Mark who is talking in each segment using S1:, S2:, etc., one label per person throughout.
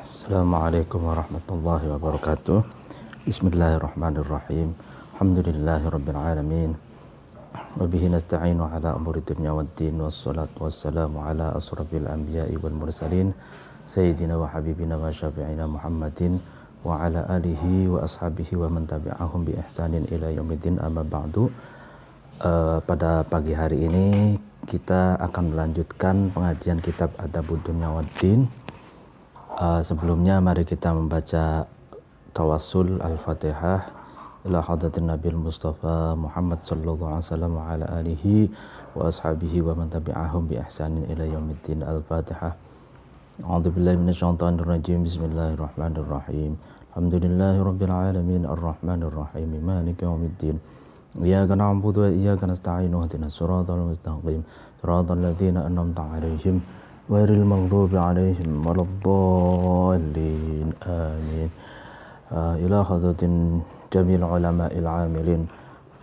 S1: Assalamualaikum warahmatullahi wabarakatuh. Bismillahirrahmanirrahim. Alhamdulillahirabbil alamin. Wa bihi nasta'inu ala umuri dunya waddin wassalatu wassalamu ala asrafil anbiya'i wal mursalin sayyidina wa habibina wa syafi'ina Muhammadin wa ala alihi wa ashabihi wa man tabi'ahum bi ihsanin ila yaumiddin, amma ba'du. Pada pagi hari ini kita akan melanjutkan pengajian kitab Adabud Dunya Waddin. Sebelumnya mari kita membaca tawassul Al-Fatihah ila hadratin Nabil Mustafa Muhammad sallallahu alaihi wasallam wa ala alihi wa ashabihi wa man tabi'ahum bi ihsanin ila yaumiddin. Al-Fatihah. A'udzu billahi minasyaitonir rajim. Bismillahirrahmanirrahim. Alhamdulillahirabbil alamin arrahmanir rahim maliki yaumiddin. Iyyaka na'budu wa iyyaka nasta'in ihdinas siratal mustaqim siratal ladzina an'amta 'alaihim ghairil maghdubi 'alaihim waladdallin. Amin. Ila hadratin jamil ulama'il 'amilin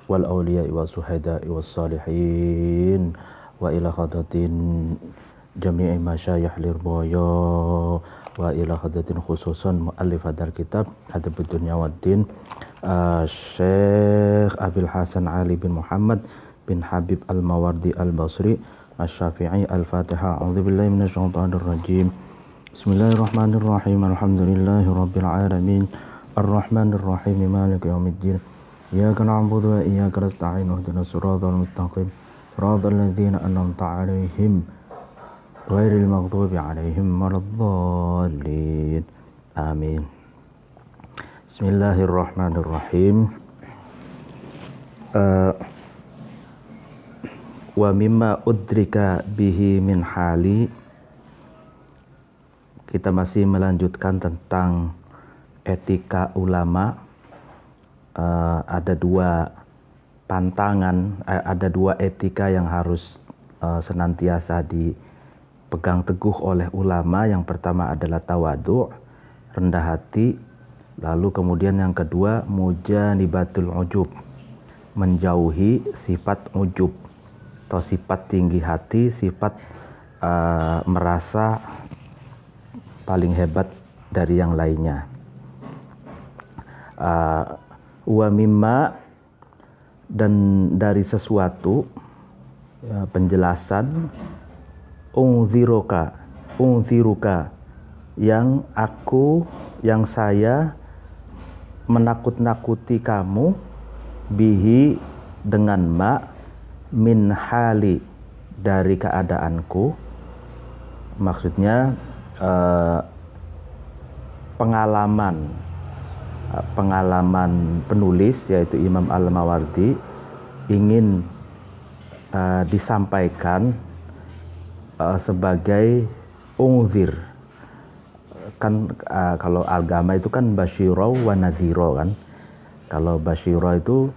S1: wal awliya'i was suhada'i was salihin wa ila hadratin jami'i masyayikh lirboyo wa ila hadratin khususan muallif hadzal kitab Adabud Dunya Waddin Syekh Abil Hasan Ali bin Muhammad bin Habib Al-Mawardi Al-Basri Asy-Syafi'i. Al-Fatihah. A'udzubillahi minasyaitonir rajim. Bismillahirrahmanirrahim. Alhamdulillahirabbil alamin arrahmanir rahim maliki yaumiddin. Iyyaka na'budu wa iyyaka nasta'in ihdinas siratal mustaqim siratal ladzina an'amta 'alaihim ghairil maghdubi 'alaihim waladdallin. Amin. Bismillahirrahmanirrahim. Wa mimma udrika bihi min hali. Kita masih melanjutkan tentang etika ulama. Ada dua pantangan, ada dua etika yang harus senantiasa dipegang teguh oleh ulama. Yang pertama adalah tawadu', rendah hati. Lalu kemudian yang kedua mujanibatul ujub, menjauhi sifat ujub atau sifat tinggi hati, sifat merasa paling hebat dari yang lainnya. Wa mimma, dan dari sesuatu, penjelasan, ungziruka, yang saya menakut-nakuti kamu, bihi, dengan ma, min hali, dari keadaanku. Maksudnya pengalaman penulis yaitu Imam Al-Mawardi ingin disampaikan sebagai ungzir. Kan kalau agama itu kan basyiro wa nadhiro kan. Kalau basyiro itu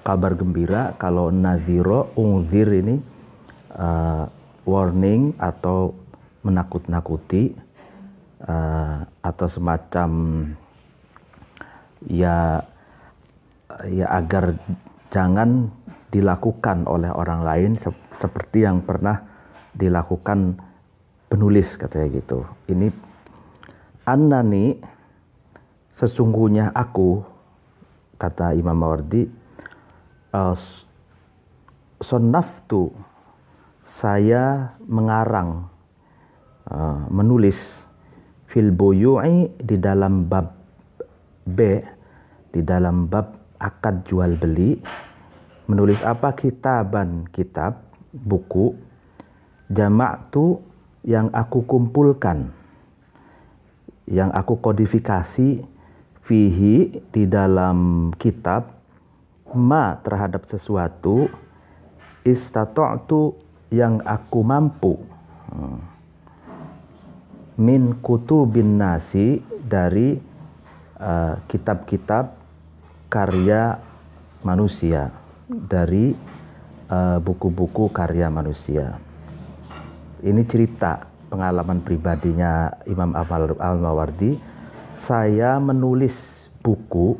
S1: kabar gembira, kalau nadhiro, ungzir ini warning atau menakut-nakuti, atau semacam ya agar jangan dilakukan oleh orang lain seperti yang pernah dilakukan penulis, katanya gitu. Ini annani, sesungguhnya aku, kata Imam Mawardi, sonnaftu, saya mengarang, menulis, fil buyu'i, di dalam bab B, di dalam bab akad jual beli, menulis apa? Kitaban, kitab, buku, jama'tu, yang aku kumpulkan, yang aku kodifikasi, fihi, di dalam kitab, ma, terhadap sesuatu, istata'tu, yang aku mampu, min kutubin nasi, dari kitab-kitab karya manusia, dari buku-buku karya manusia. Ini cerita pengalaman pribadinya Imam Al-Mawardi. Saya menulis buku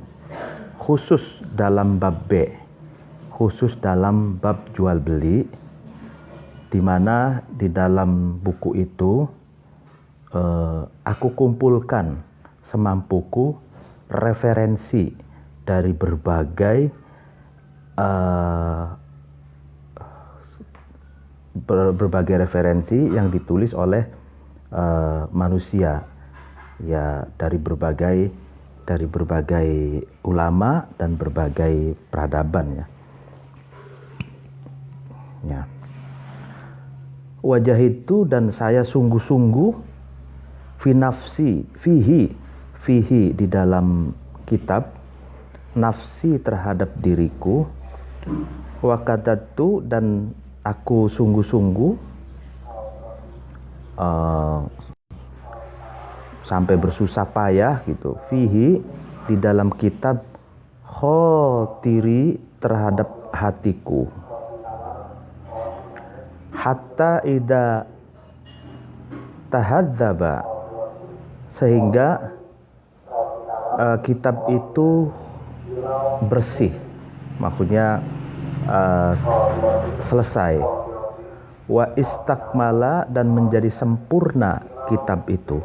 S1: khusus dalam bab B, khusus dalam bab jual beli, di mana di dalam buku itu aku kumpulkan semampuku referensi dari berbagai referensi yang ditulis oleh manusia, ya, dari berbagai ulama dan berbagai peradaban, ya. Ya. Wajah itu, dan saya sungguh-sungguh fihi di dalam kitab, nafsi terhadap diriku, wakadatu, dan aku sungguh-sungguh sampai bersusah payah gitu, fihi di dalam kitab, khotiri terhadap hatiku, hatta idza tahadzaba, sehingga kitab itu bersih, maksudnya selesai, wa istakmala, dan menjadi sempurna kitab itu,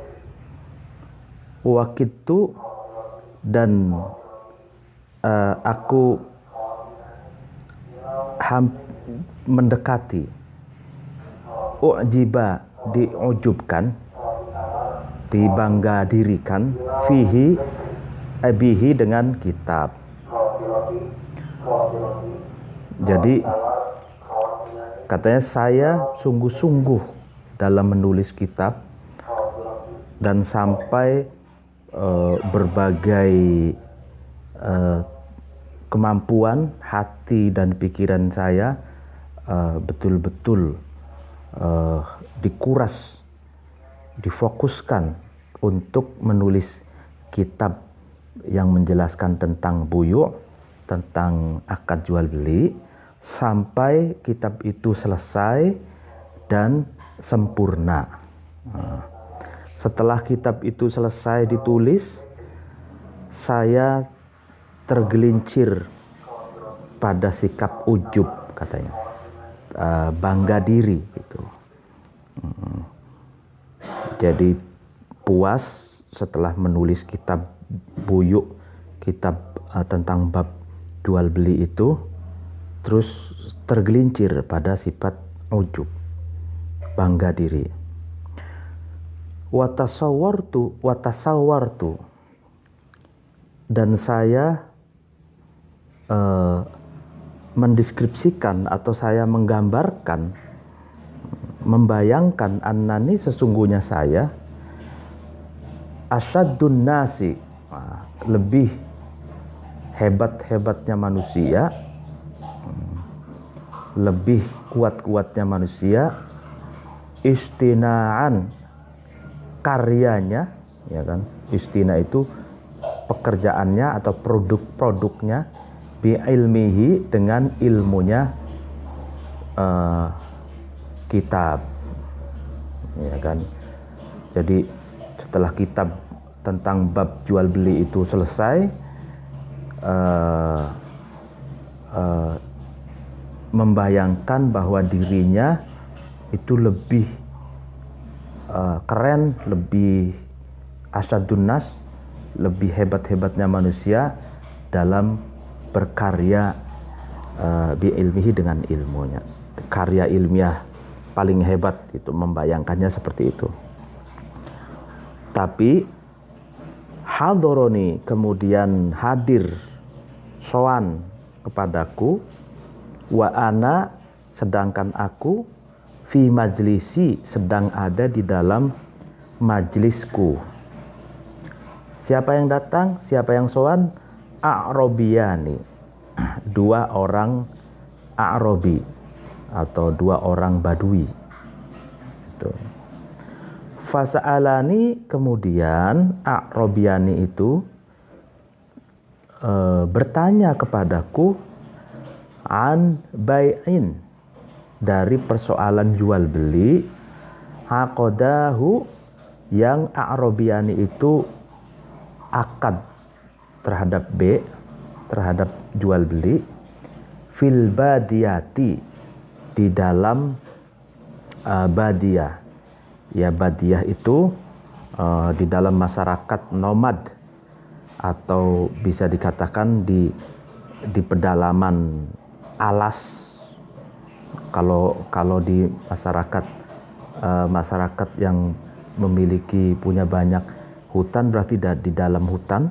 S1: wakitu, dan aku mendekati, u'jiba, diujubkan, dibangga dirikan, fihi bihi, dengan kitab. Jadi katanya saya sungguh-sungguh dalam menulis kitab, dan sampai berbagai kemampuan hati dan pikiran saya betul-betul dikuras, difokuskan untuk menulis kitab yang menjelaskan tentang buyu', tentang akad jual beli, sampai kitab itu selesai dan sempurna. Setelah kitab itu selesai ditulis, saya tergelincir pada sikap ujub, katanya, bangga diri gitu. Jadi puas setelah menulis kitab buyu', kitab tentang bab jual beli itu, terus tergelincir pada sifat ujub, bangga diri. Watasawwartu, dan saya mendeskripsikan atau saya menggambarkan, membayangkan, annani, sesungguhnya saya, asyaddun nasi, lebih hebat-hebatnya manusia, lebih kuat-kuatnya manusia, istinaan, karyanya, ya kan, istina itu pekerjaannya atau produk-produknya, bi ilmihi, dengan ilmunya kitab, ya kan. Jadi setelah kitab tentang bab jual beli itu selesai, membayangkan bahwa dirinya itu lebih keren, lebih asyadun nas, lebih hebat-hebatnya manusia dalam berkarya bi ilmihi, dengan ilmunya, karya ilmiah paling hebat itu, membayangkannya seperti itu. Tapi hadoroni, kemudian hadir, soan kepadaku, wa ana, sedangkan aku, fi majlisi, sedang ada di dalam majlisku. Siapa yang datang? Siapa yang soan? A'robiyani, dua orang A'robi atau dua orang Badui. Fasa'alani, kemudian A'robiyani itu bertanya kepadaku, an bai'in, dari persoalan jual beli, aqadahu, yang A'robiyani itu akad terhadap terhadap jual beli, fil badiyati, di dalam badiyah. Ya, badiyah itu di dalam masyarakat nomad, atau bisa dikatakan di pedalaman alas. Kalau di masyarakat yang memiliki punya banyak hutan berarti di dalam hutan.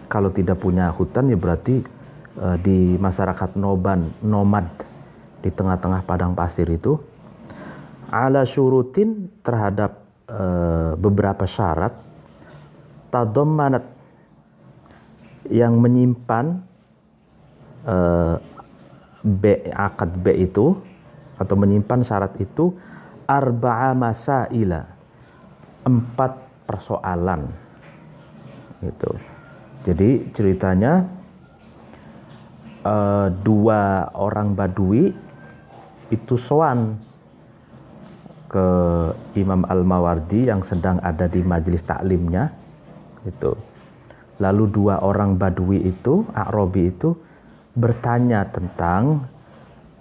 S1: Kalau tidak punya hutan ya berarti di masyarakat nomad di tengah-tengah padang pasir itu, ala syurutin, terhadap beberapa syarat, tadammanat, yang menyimpan akad B itu, atau menyimpan syarat itu, arba'a masaila, 4 persoalan gitu. Jadi ceritanya 2 orang Badui itu sowan ke Imam Al-Mawardi yang sedang ada di majelis taklimnya gitu. Lalu 2 orang Badui itu, A'rabi itu, bertanya tentang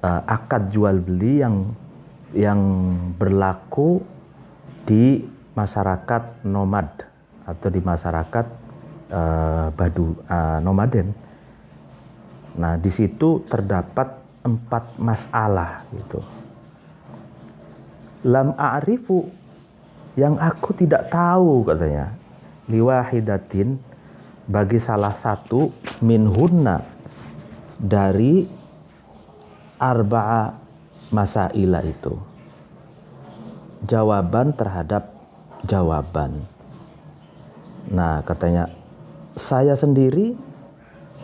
S1: akad jual beli yang berlaku di masyarakat nomad atau di masyarakat nomaden. Nah, di situ terdapat 4 masalah gitu. Lam a'rifu, yang aku tidak tahu katanya, liwahidatin, bagi salah satu, minhunna, dari arba'a masaila itu, jawaban terhadap jawaban. Nah, katanya, saya sendiri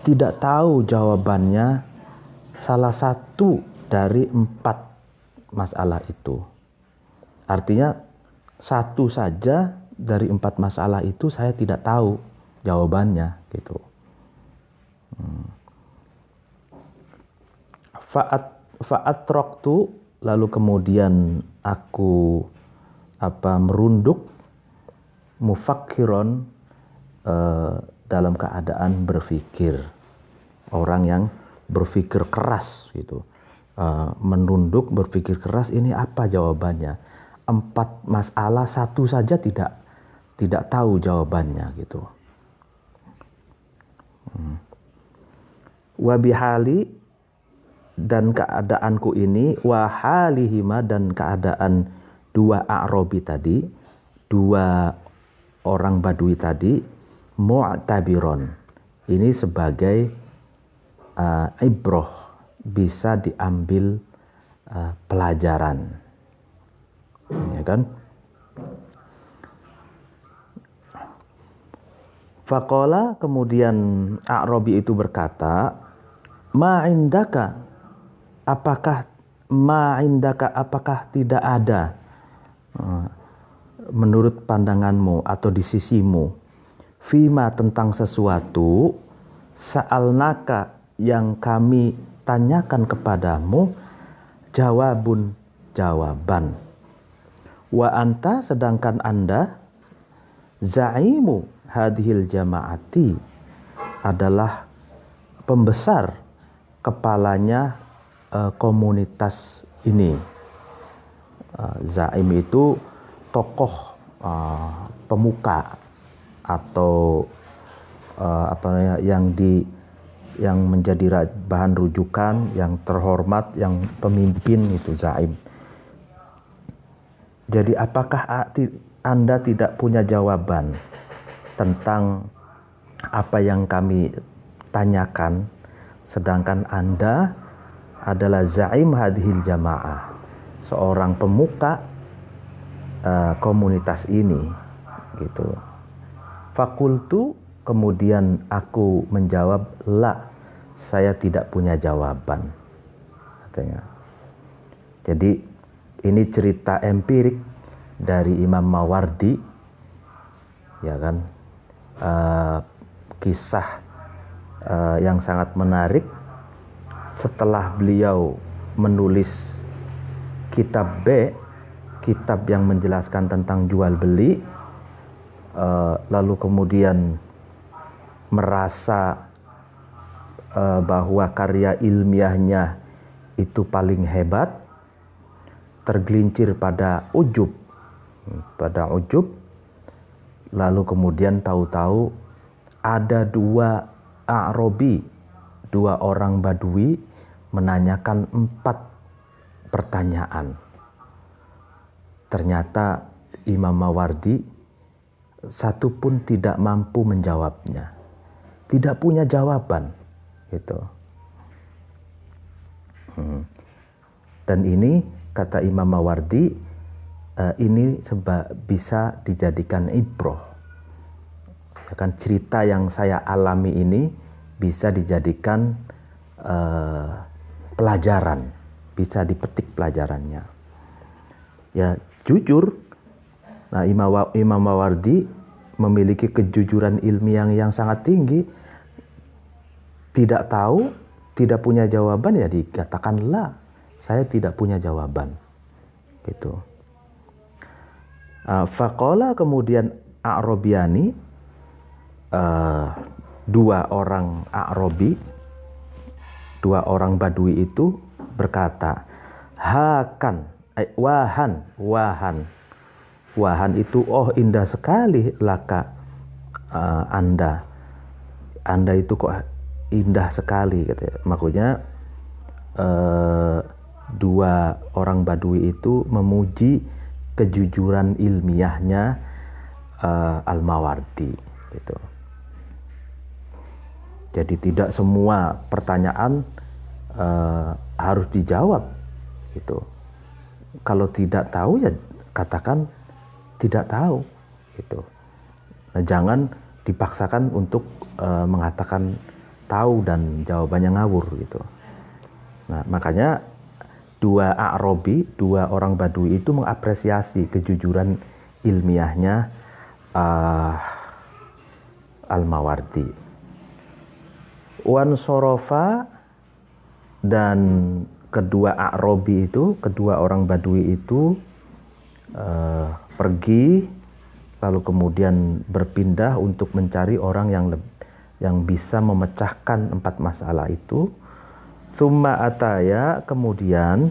S1: tidak tahu jawabannya salah satu dari 4 masalah itu. Artinya satu saja dari 4 masalah itu saya tidak tahu jawabannya gitu. Fa'atraqtu, lalu kemudian aku merunduk, mufakkiron, dalam keadaan berpikir, orang yang berpikir keras gitu, menunduk berpikir keras, ini apa jawabannya, 4 masalah satu saja tidak tahu jawabannya gitu. Wabihali, dan keadaanku ini, wahalihima, dan keadaan 2 A'rabi tadi, 2 orang Badui tadi, mu'tabiron, ini sebagai ibroh, bisa diambil pelajaran, ya kan? Faqala, kemudian A'rabi itu berkata, ma'indaka, apakah tidak ada menurut pandanganmu atau di sisimu, fima, tentang sesuatu, sa'alnaka, yang kami tanyakan kepadamu, jawaban, wa anta, sedangkan anda, za'imu hadhil jama'ati, adalah pembesar, kepalanya komunitas ini. Za'im itu tokoh pemuka atau yang menjadi bahan rujukan, yang terhormat, yang pemimpin, itu za'im. Jadi apakah Anda tidak punya jawaban tentang apa yang kami tanyakan, sedangkan Anda adalah za'im hadhil jamaah, seorang pemuka komunitas ini gitu. Fakultu, kemudian aku menjawab, la, saya tidak punya jawaban, katanya. Jadi ini cerita empirik dari Imam Mawardi, ya kan, kisah yang sangat menarik. Setelah beliau menulis kitab B, kitab yang menjelaskan tentang jual beli, lalu kemudian merasa bahwa karya ilmiahnya itu paling hebat, tergelincir pada ujub, lalu kemudian tahu-tahu ada dua A'robi, dua orang Badui menanyakan 4 pertanyaan. Ternyata Imam Mawardi satu pun tidak mampu menjawabnya, tidak punya jawaban gitu. Dan ini kata Imam Mawardi, ini bisa dijadikan ibroh, ya kan, cerita yang saya alami ini bisa dijadikan pelajaran, bisa dipetik pelajarannya. Ya jujur, nah Imam Mawardi memiliki kejujuran ilmiah yang sangat tinggi. Tidak tahu, tidak punya jawaban, ya dikatakan la, saya tidak punya jawaban gitu. Faqala, kemudian A'robiani, dua orang A'robi, dua orang Badui itu berkata, hakan, wahan itu, oh indah sekali laka, anda itu kok indah sekali katanya. Maksudnya dua orang Badui itu memuji kejujuran ilmiahnya Al-Mawardi gitu. Jadi tidak semua pertanyaan harus dijawab gitu. Kalau tidak tahu ya katakan tidak tahu gitu. Nah, jangan dipaksakan untuk mengatakan tahu dan jawabannya ngawur gitu. Nah, makanya dua A'robi, dua orang Badui itu mengapresiasi kejujuran ilmiahnya Al-Mawardi. Wan sorofa, dan kedua A'robi itu, kedua orang Badui itu pergi, lalu kemudian berpindah untuk mencari orang yang bisa memecahkan 4 masalah itu. Tsumma ataya, kemudian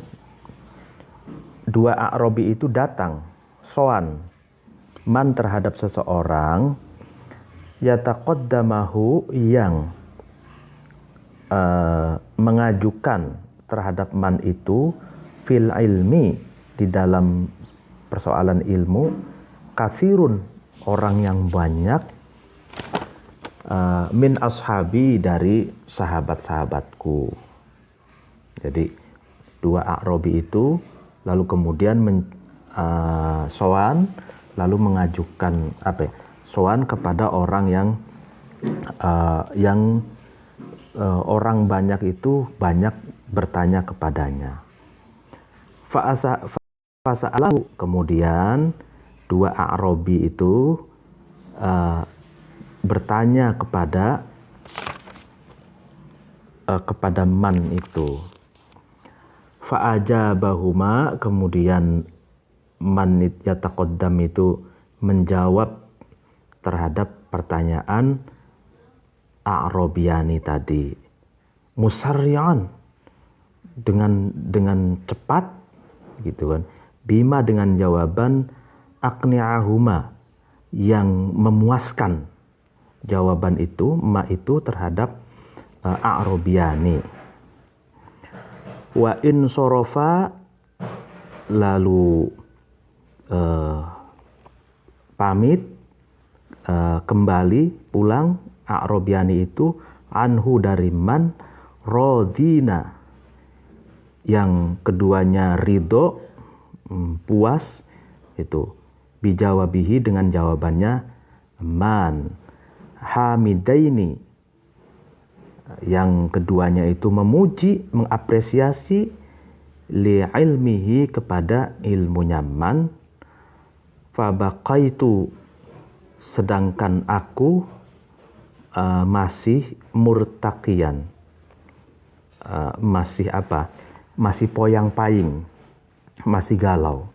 S1: dua A'robi itu datang, soan, man terhadap seseorang, yataqaddamahu, yang mengajukan terhadap man itu, fil ilmi, di dalam persoalan ilmu, katsirun, orang yang banyak, min ashabi, dari sahabat-sahabatku. Jadi dua A'robi itu lalu kemudian soan, lalu mengajukan soan kepada orang yang orang banyak itu banyak bertanya kepadanya. Fasa'alahu, kemudian dua A'robi itu bertanya kepada man itu. Fa'ajabahuma, kemudian man yataqaddam itu menjawab terhadap pertanyaan A'robiani tadi, musarri'an, dengan cepat gitu kan, bima, dengan jawaban, aqni'ahuma, yang memuaskan jawaban itu, ma itu terhadap A'robiani. Wa in sorofa, lalu pamit, kembali pulang A'robiani itu, anhu, dari man, rodina, yang keduanya ridho, puas itu, bijawabihi, dengan jawabannya man, hamidaini, yang keduanya itu memuji, mengapresiasi, li ilmihi, kepada ilmunya man, fabaqaitu, sedangkan aku masih murtaqiyan, masih poyang-paying, masih galau.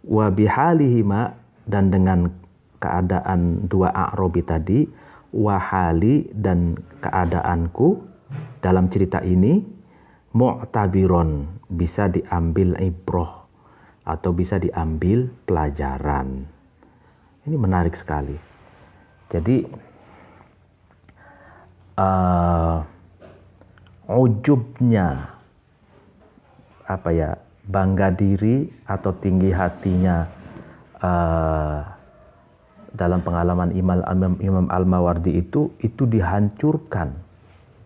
S1: Wa bihalihima, dan dengan keadaan dua A'robi tadi, wahali, dan keadaanku dalam cerita ini, mu'tabiron, bisa diambil ibroh atau bisa diambil pelajaran. Ini menarik sekali. Jadi ujubnya bangga diri atau tinggi hatinya dalam pengalaman Imam Al-Mawardi itu dihancurkan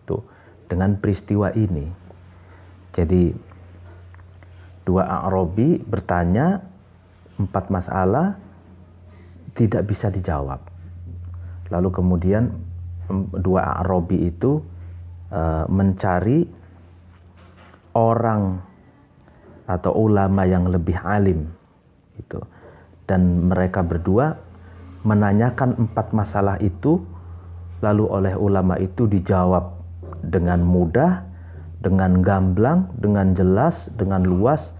S1: tuh dengan peristiwa ini. Jadi dua A'rabi bertanya 4 masalah, tidak bisa dijawab. Lalu kemudian dua A'rabi itu mencari orang atau ulama yang lebih alim gitu. Dan mereka berdua menanyakan 4 masalah itu, lalu oleh ulama itu dijawab dengan mudah, dengan gamblang, dengan jelas, dengan luas,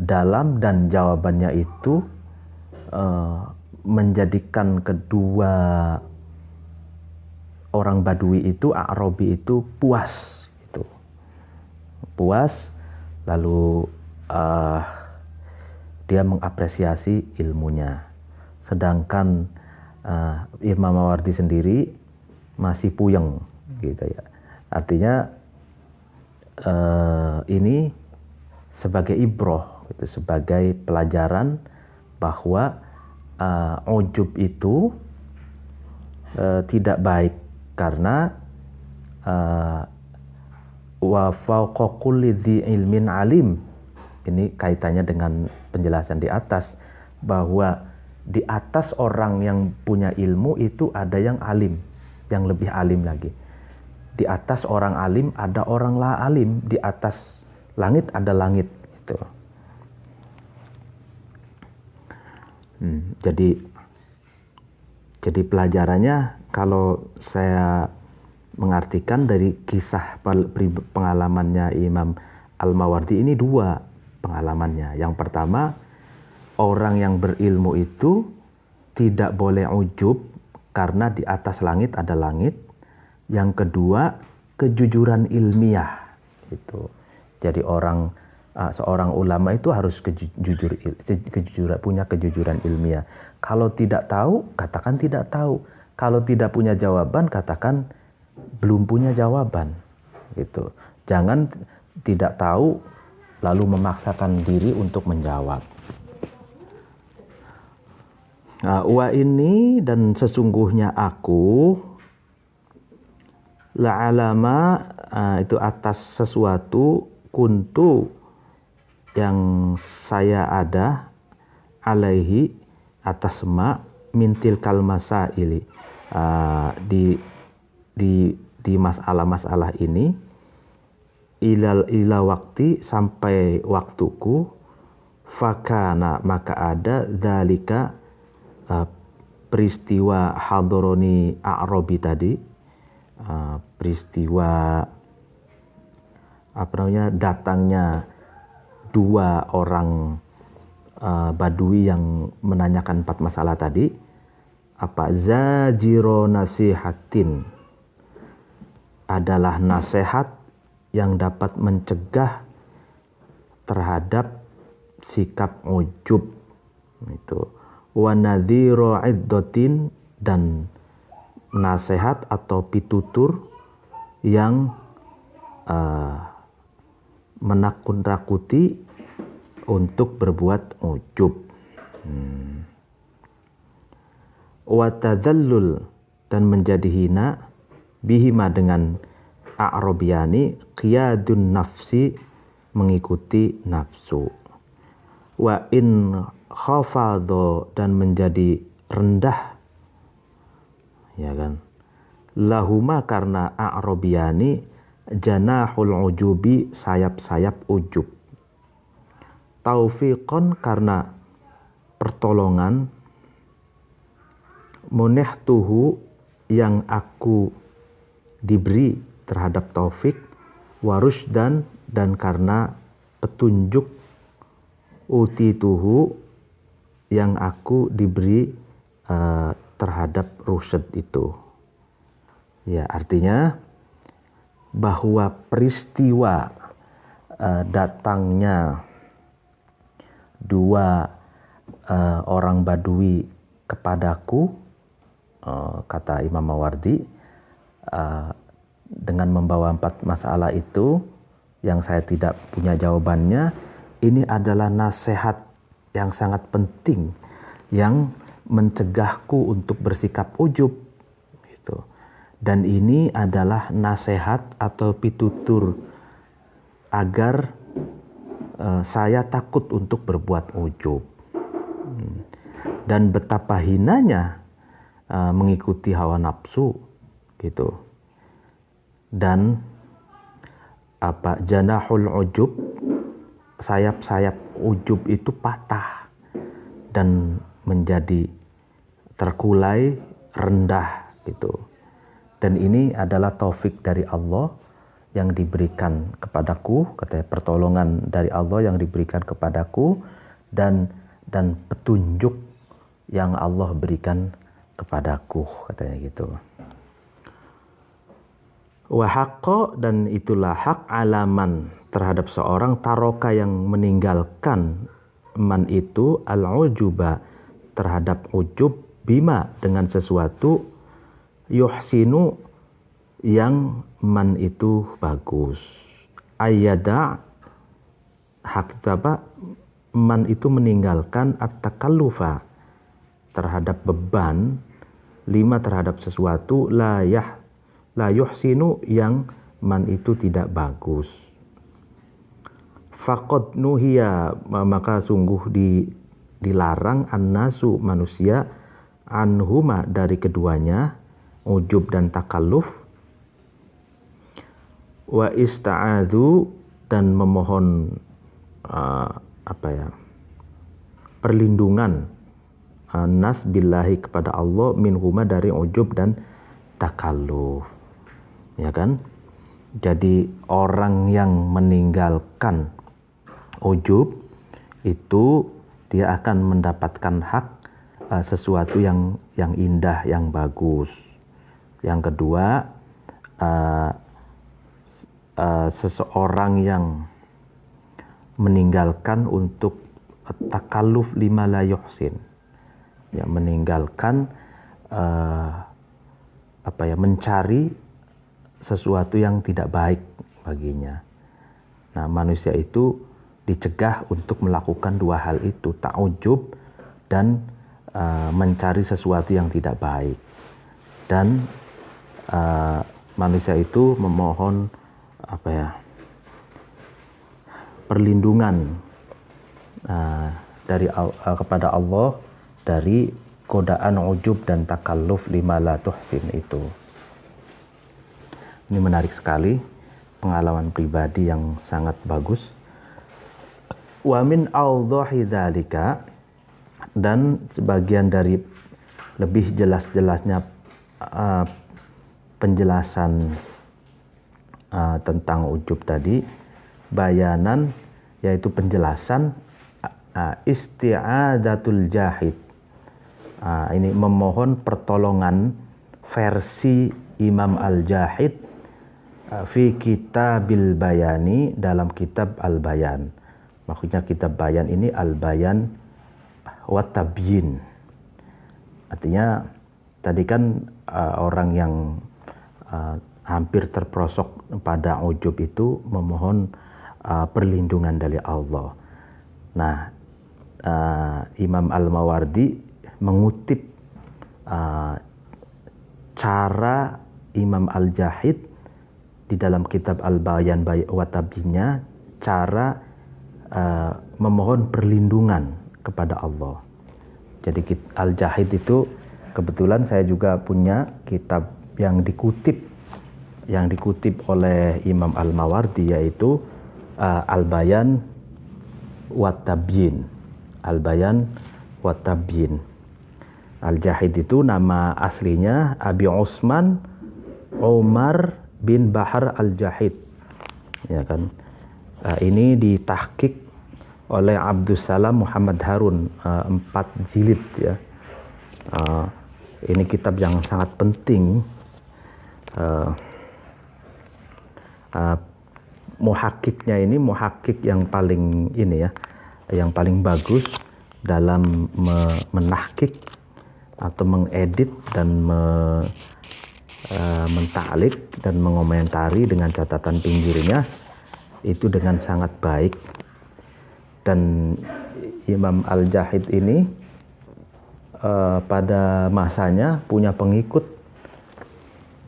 S1: dalam, dan jawabannya itu menjadikan kedua orang Badui itu, A'rabi itu puas gitu. Puas, lalu dia mengapresiasi ilmunya. Sedangkan Imam Mawardi sendiri masih puyeng gitu ya. Artinya ini sebagai ibroh gitu, sebagai pelajaran bahwa ujub itu tidak baik, karena wa fawqa kulli dzi ilmin alim. Ini kaitannya dengan penjelasan di atas, bahwa di atas orang yang punya ilmu itu ada yang alim, yang lebih alim lagi. Di atas orang alim ada orang la alim, di atas langit ada langit gitu. Jadi pelajarannya, kalau saya mengartikan dari kisah pengalamannya Imam Al-Mawardi ini, 2 pengalamannya. Yang pertama, orang yang berilmu itu tidak boleh ujub karena di atas langit ada langit. Yang kedua, kejujuran ilmiah itu. Jadi seorang ulama itu harus punya kejujuran ilmiah. Kalau tidak tahu, katakan tidak tahu. Kalau tidak punya jawaban, katakan belum punya jawaban gitu. Jangan tidak tahu lalu memaksakan diri untuk menjawab. Wa ini, dan sesungguhnya aku, la'alama, itu atas sesuatu, kuntu, yang saya ada, alaihi, atas mintil kalmasaili, di masalah-masalah ini, ila waktu, sampai waktuku, fakana, maka ada, dzalika, peristiwa hadoroni A'rabi tadi, peristiwa datangnya 2 orang Badui yang menanyakan 4 masalah tadi, zajiro nasihatin, adalah nasihat yang dapat mencegah terhadap sikap ujub itu. Wa nadhiro iddatin, dan nasihat atau pitutur yang menakut-nakuti untuk berbuat ujub. Wa tadallul, dan menjadi hina, bihima, dengan A'rabiyani, qiyadun nafsi, mengikuti nafsu. Wa in khafadho, dan menjadi rendah, ya kan, lahuma, karena A'rabiyani, janahul ujubi, sayap-sayap ujub. Taufiqon, karena pertolongan, munihtuhu, yang aku diberi terhadap taufik, warusdan, dan karena petunjuk, utituhu, yang aku diberi terhadap rusyad itu. Ya, artinya bahwa peristiwa datangnya 2 orang Badui kepadaku, kata Imam Mawardi, dengan membawa 4 masalah itu yang saya tidak punya jawabannya, ini adalah nasihat yang sangat penting yang mencegahku untuk bersikap ujub gitu. Dan ini adalah nasihat atau pitutur agar saya takut untuk berbuat ujub. Dan betapa hinanya mengikuti hawa nafsu gitu. Dan janahul ujub, sayap-sayap ujub itu patah dan menjadi terkulai, rendah gitu. Dan ini adalah taufik dari Allah yang diberikan kepadaku, katanya pertolongan dari Allah yang diberikan kepadaku, dan petunjuk yang Allah berikan kepadaku, katanya gitu. Wa haqqa, dan itulah hak alaman terhadap seorang taroka yang meninggalkan man itu al-ujuba terhadap ujub bima dengan sesuatu yuhsinu yang man itu bagus. Ayyada, hak apa? Man itu meninggalkan at-takallufa terhadap beban, lima terhadap sesuatu la yuhsinu yang man itu tidak bagus. Faqad nuhiya, maka sungguh dilarang annasu manusia anhuma dari keduanya, ujub dan takalluf. Wa ista'adhu, dan memohon perlindungan nas billahi kepada Allah minhuma dari ujub dan takalluf, ya kan? Jadi orang yang meninggalkan ujub itu dia akan mendapatkan hak sesuatu yang indah, yang bagus. Yang kedua, seseorang yang meninggalkan untuk takalluf lima la yuhsin, ya, meninggalkan mencari sesuatu yang tidak baik baginya. Nah, manusia itu dicegah untuk melakukan dua hal itu, ta'ujub dan mencari sesuatu yang tidak baik. Dan manusia itu memohon perlindungan kepada Allah dari godaan ujub dan takalluf lima la tuhsin itu. Ini menarik sekali, pengalaman pribadi yang sangat bagus. Wa min awdahi dzalika, dan sebagian dari lebih jelas-jelasnya penjelasan tentang ujub tadi, bayanan, yaitu penjelasan isti'adatul jahid. Ini memohon pertolongan versi Imam Al-Jahid fi kitabil bayani, dalam kitab Al-Bayan. Maksudnya kitab bayan ini Al-Bayan wa tabyin. Artinya tadi kan orang yang hampir terperosok pada ujub itu memohon perlindungan dari Allah. Nah, Imam Al-Mawardi mengutip cara Imam Al-Jahid di dalam kitab Al-Bayan wa Tabyinnya, cara memohon perlindungan kepada Allah. Jadi Al-Jahid itu kebetulan saya juga punya kitab yang dikutip oleh Imam Al-Mawardi, yaitu Al-Bayan wa Tabyin. Al-Bayan wa Tabyin. Al-Jahid itu nama aslinya Abi Usman Umar bin Bahar Al-Jahid, ya kan? Ini ditahqiq oleh Abdus Salam Muhammad Harun, 4 jilid, ya. Ini kitab yang sangat penting. Muhakkiknya ini muhakkik yang paling bagus dalam menahkik atau mengedit dan menta'liq dan mengomentari dengan catatan pinggirnya itu dengan sangat baik. Dan Imam Al-Jahid ini pada masanya punya pengikut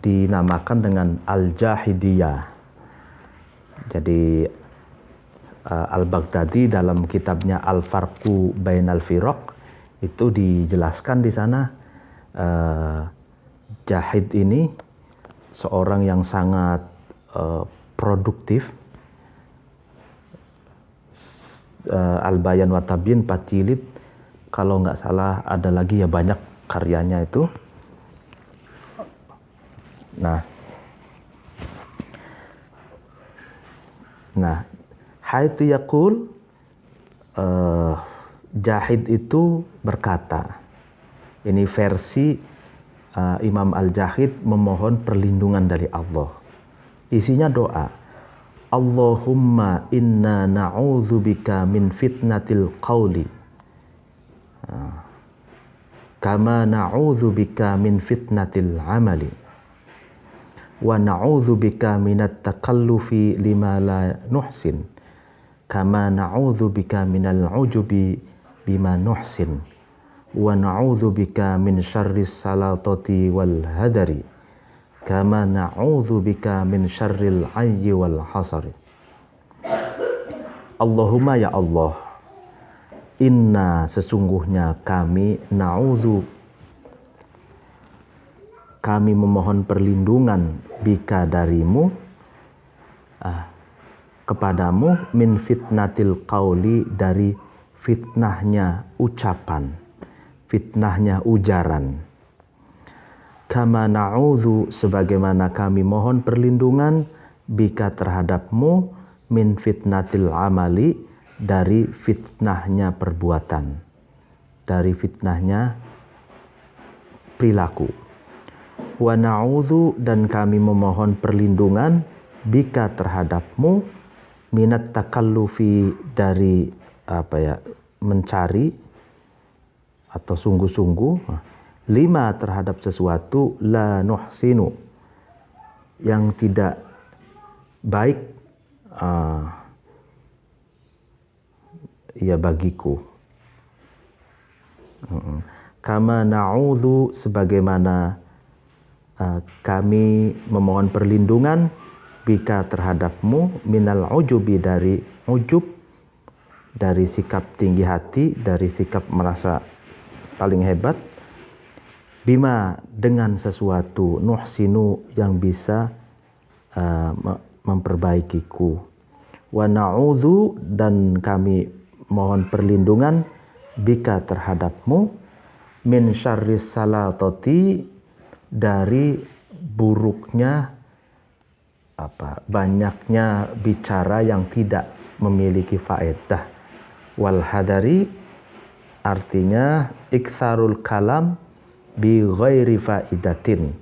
S1: dinamakan dengan Al-Jahidiyah. Jadi Al-Baghdadi dalam kitabnya Al-Farqu Bainal Firaq itu dijelaskan di sana Jahid ini seorang yang sangat produktif. Al-Bayan wa Tabyin 4 jilid, kalau nggak salah ada lagi ya banyak karyanya itu. Nah, haitsu yaqul, Jahid itu berkata, ini versi Imam Al-Jahid memohon perlindungan dari Allah. Isinya doa, Allahumma inna na'udzubika min fitnatil qawli kama na'udzubika min fitnatil amali wa na'udzubika minat takallufi lima la nuhsin kama na'udzubika minal ujubi bima nuhsin wa na'udzubika min syarris salatati wal hadari kama na'udzubika min syarril ayyi wal hasari. Allahumma ya Allah, inna sesungguhnya kami kami memohon perlindungan bika darimu kepadamu min fitnatil qauli dari fitnahnya ucapan, fitnahnya ujaran. Kama na'udzu sebagaimana kami mohon perlindungan bika terhadapmu min fitnatil amali dari fitnahnya perbuatan, dari fitnahnya perilaku. Wa na'udzu dan kami memohon perlindungan bika terhadapmu minat takallufi dari mencari atau sungguh-sungguh lima terhadap sesuatu la nuhsinu yang tidak baik bagiku. Kama na'udzu sebagaimana kami memohon perlindungan bika terhadapmu minal ujubi dari ujub, dari sikap tinggi hati, dari sikap merasa paling hebat, bima dengan sesuatu nuhsinu yang bisa memperbaikiku. Wa na'udzu dan kami mohon perlindungan bika terhadapmu min syarris salatati dari buruknya banyaknya bicara yang tidak memiliki faedah. Wal hadari artinya iktsarul kalam bi ghairi faidatin.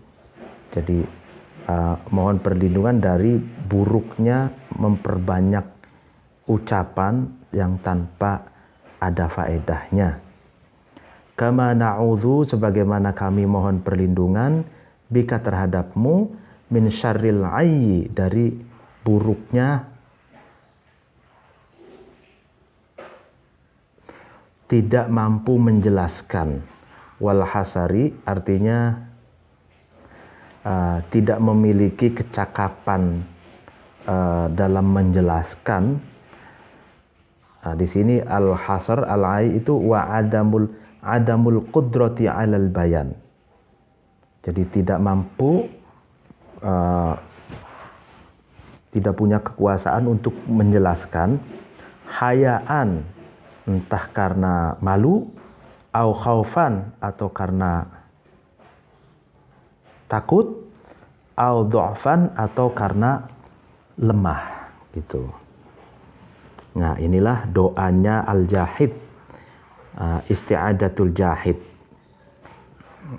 S1: Jadi mohon perlindungan dari buruknya memperbanyak ucapan yang tanpa ada faedahnya. Kama na'udzu sebagaimana kami mohon perlindungan bika terhadapmu min syarril ayyi dari buruknya tidak mampu menjelaskan. Wal hasari artinya tidak memiliki kecakapan dalam menjelaskan. Di sini al-hasar al-ai itu wa adamul qudrati 'alal bayan. Jadi tidak mampu, tidak punya kekuasaan untuk menjelaskan. Hayaan entah karena malu, au khaufan atau karena takut, au du'fan atau karena lemah gitu. Nah, inilah doanya Al-Jahid, isti'adatul Jahid.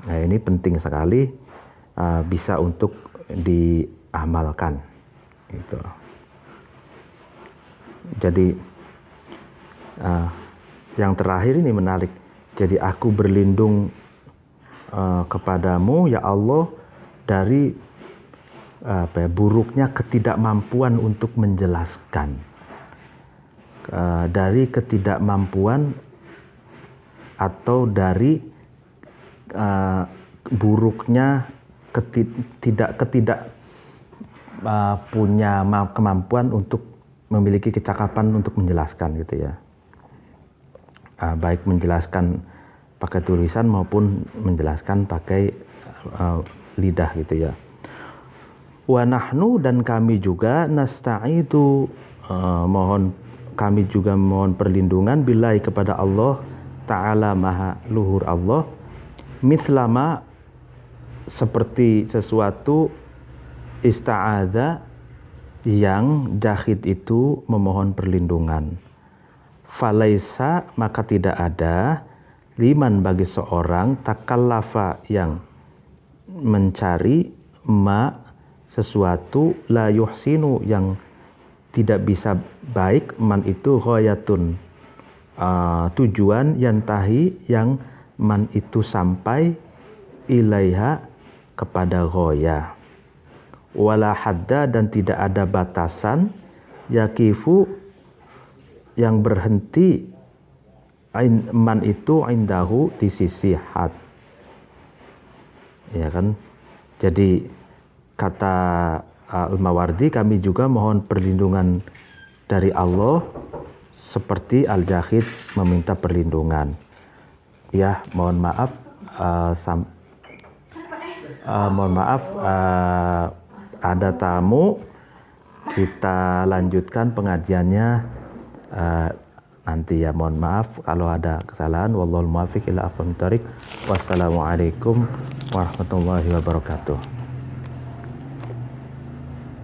S1: Nah, ini penting sekali, bisa untuk diamalkan gitu. Jadi yang terakhir ini menarik. Jadi aku berlindung kepadamu ya Allah dari buruknya ketidakmampuan untuk menjelaskan, dari ketidakmampuan atau dari buruknya punya kemampuan untuk memiliki kecakapan untuk menjelaskan gitu ya, baik menjelaskan pakai tulisan maupun menjelaskan pakai lidah gitu ya. Wa nahnu, dan kami juga nasta'idu, kami juga mohon perlindungan billahi kepada Allah Ta'ala maha luhur Allah, mislama seperti sesuatu ista'adha yang jahid itu memohon perlindungan. Falaisa, maka tidak ada, liman bagi seorang, takallafa yang mencari, sesuatu, la yuhsinu yang tidak bisa baik, man itu ghayatun, tujuan, yantahi yang man itu sampai, ilaiha kepada ghaya, wala hadda dan tidak ada batasan, yakifu yang berhenti, man itu indahu di sisi had, ya kan. Jadi kata Al-Mawardi, kami juga mohon perlindungan dari Allah seperti Al-Jahid meminta perlindungan. Ya, mohon maaf, ada tamu. Kita lanjutkan pengajiannya nanti ya. Mohon maaf kalau ada kesalahan. Wallahul muwaffiq ila aqwamit thoriq. Wassalamualaikum warahmatullahi wabarakatuh.